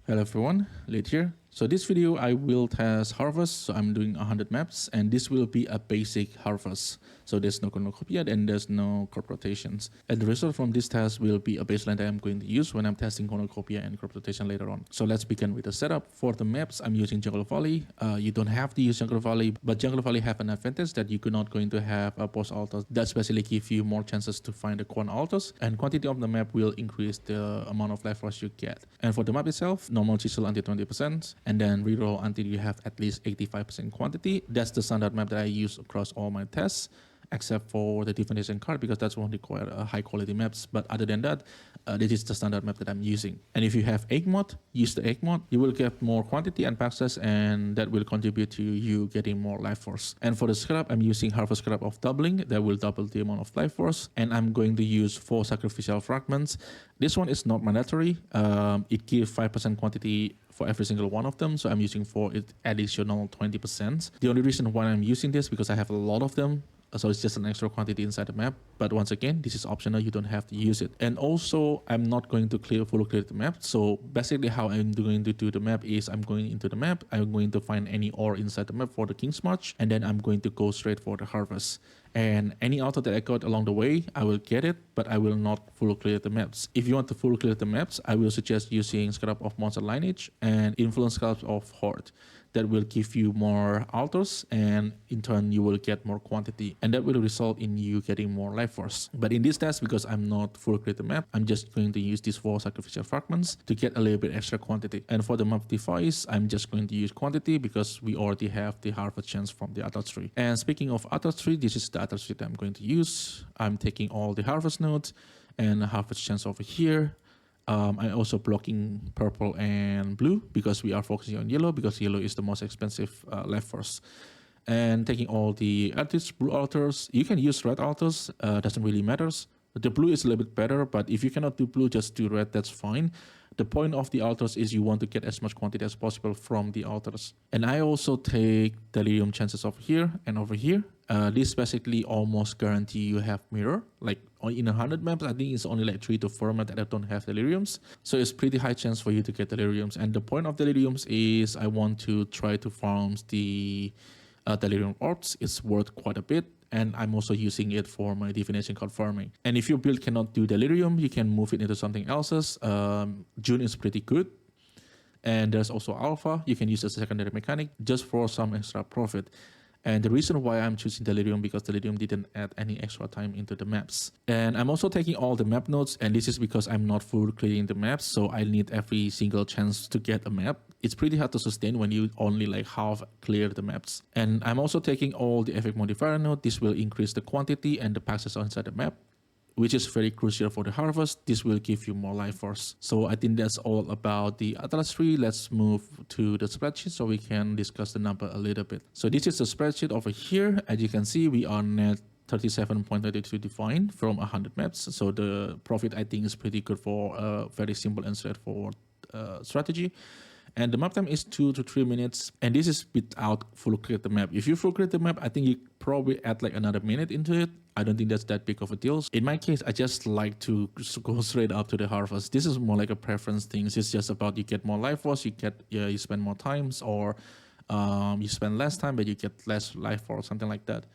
Hello everyone, Late here. So this video I will test harvest. So I'm doing 100 maps and this will be a basic harvest. So there's no cornucopia and there's no crop rotations. And the result from this test will be a baseline that I'm going to use when I'm testing cornucopia and crop rotation later on. So let's begin with the setup. For the maps, I'm using Jungle Valley. You don't have to use Jungle Valley, but Jungle Valley have an advantage that you're not going to have a post altars. That especially give you more chances to find the quant altars, and quantity of the map will increase the amount of life force you get. And for the map itself, normal chisel until 20%, and then reroll until you have at least 85% quantity. That's the standard map that I use across all my tests, except for the definition card because that's one require high quality maps. But other than that, this is the standard map that I'm using. And if you have egg mod, use the egg mod. You will get more quantity and access, and that will contribute to you getting more life force. And for the scrap, I'm using harvest scrap of doubling. That will double the amount of life force. And I'm going to use 4 sacrificial fragments. This one is not mandatory. It gives 5% quantity for every single one of them, so I'm using for it additional 20%. The only reason why I'm using this because I have a lot of them, so it's just an extra quantity inside the map. But once again, this is optional, you don't have to use it. And also, I'm not going to fully clear the map. So basically how I'm going to do the map is I'm going into the map, I'm going to find any ore inside the map for the King's March, and then I'm going to go straight for the harvest. And any altar that I got along the way, I will get it, but I will not full clear the maps. If you want to full clear the maps, I will suggest using Scrap of Monster Lineage and Influence Scraps of Horde. That will give you more altars, and in turn you will get more quantity, and that will result in you getting more life force. But in this test, because I'm not full clear the map, I'm just going to use these 4 sacrificial fragments to get a little bit extra quantity. And for the map device, I'm just going to use quantity because we already have the harvest chance from the other tree. And speaking of other tree, this is the other tree that I'm going to use. I'm taking all the harvest nodes and harvest chance over here. I'm also blocking purple and blue because we are focusing on yellow because yellow is the most expensive life force. And taking all the blue altars. You can use red altars, doesn't really matter. The blue is a little bit better, but if you cannot do blue, just do red, that's fine. The point of the altars is you want to get as much quantity as possible from the altars. And I also take delirium chances over here and over here. This basically almost guarantee you have mirror. Like in 100 maps, I think it's only like 3 to 4 maps that don't have deliriums. So it's pretty high chance for you to get deliriums. And the point of deliriums is I want to try to farm the delirium orbs. It's worth quite a bit. And I'm also using it for my divination card farming. And if your build cannot do delirium, you can move it into something else's. June is pretty good. And there's also alpha. You can use as a secondary mechanic just for some extra profit. And the reason why I'm choosing delirium because delirium didn't add any extra time into the maps. And I'm also taking all the map nodes, and this is because I'm not full clearing the maps, so I need every single chance to get a map. It's pretty hard to sustain when you only like half clear the maps. And I'm also taking all the effect modifier node. This will increase the quantity and the passes inside the map, which is very crucial for the harvest. This will give you more life force. So I think that's all about the Atlas tree. Let's move to the spreadsheet so we can discuss the number a little bit. So this is the spreadsheet over here. As you can see, we are net 37.32 defined from 100 maps. So the profit I think is pretty good for a very simple and straightforward strategy. And the map time is 2 to 3 minutes. And this is without full clear the map. If you full clear the map, I think you probably add like another minute into it. I don't think that's that big of a deal. In my case, I just like to go straight up to the harvest. This is more like a preference thing. It's just about you get more life force, you spend more times, or you spend less time but you get less life force, something like that.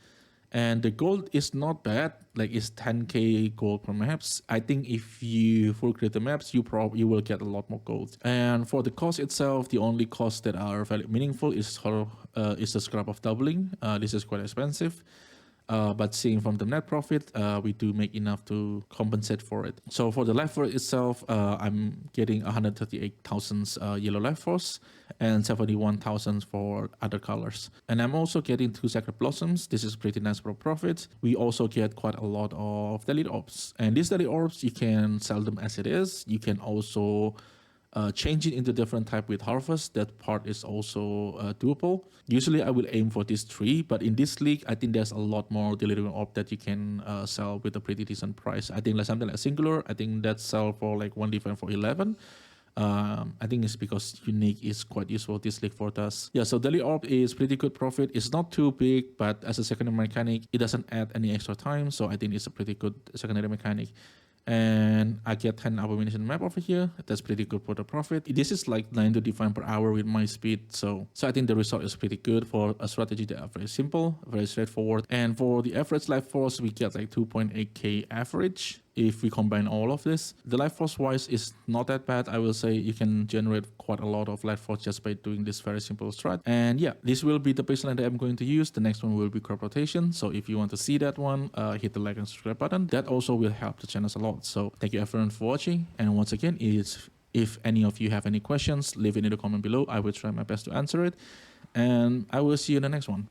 And the gold is not bad, like it's 10k gold per maps. I think if you full clear the maps, you will get a lot more gold. And for the cost itself, the only costs that are very meaningful is the scrap of doubling. This is quite expensive. But seeing from the net profit, we do make enough to compensate for it. So for the life force itself, I'm getting 138,000 yellow life force and 71,000 for other colors. And I'm also getting 2 sacred blossoms. This is pretty nice for profit. We also get quite a lot of daily orbs. And these daily orbs, you can sell them as it is. You can also change it into different type with harvest. That part is also doable. Usually I will aim for this 3, but in this league I think there's a lot more delirium orb that you can sell with a pretty decent price. I think like something like singular, I think that sell for like 1 divine for 11. I think it's because unique is quite useful this league for us. Yeah, so daily orb is pretty good profit. It's not too big, but as a secondary mechanic, it doesn't add any extra time. So I think it's a pretty good secondary mechanic. and I get 10 abomination map over here. That's pretty good for the profit. This is like 9 to define per hour with my speed, so I think the result is pretty good for a strategy that are very simple, very straightforward. And for the average life force, we get like 2.8k average. If we combine all of this, the life force wise is not that bad. I will say you can generate quite a lot of life force just by doing this very simple strat. And yeah, this will be the baseline that I'm going to use. The next one will be crop rotation. So if you want to see that one, hit the like and subscribe button. That also will help the channel a lot. So thank you everyone for watching. And once again, if any of you have any questions, leave it in the comment below. I will try my best to answer it. And I will see you in the next one.